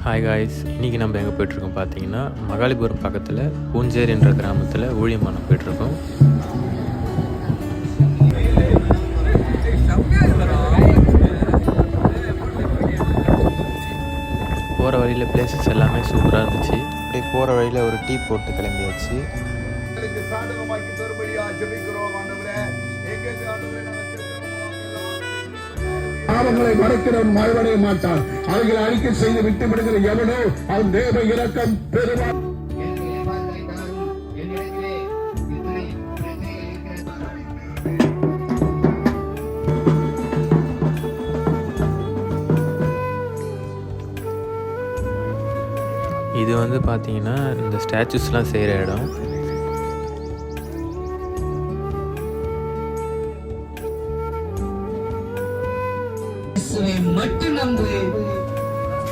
Hi guys, இன்றைக்கி நம்ம எங்கே போய்ட்ருக்கோம் பார்த்தீங்கன்னா மகாலிபுரம் பக்கத்தில் பூஞ்சேரி என்ற கிராமத்தில் ஊழியமான போய்ட்ருக்கோம். போகிற வழியில் பிளேசஸ் எல்லாமே சூப்பராக இருந்துச்சு. அப்படியே போகிற வழியில் ஒரு டீ போட்டு கிளம்பியாச்சு. பாவங்களை மறைக்கிறவன் மறுபடைய மாட்டான். அவர்களை அறிக்கை செய்து விட்டு விடுகிற எவனோ அவன் தேவ இரக்கம் பெறுவான். இது வந்து பார்த்தீங்கன்னா இந்த ஸ்டாச்சுஸ்லாம் செய்கிற இடம்.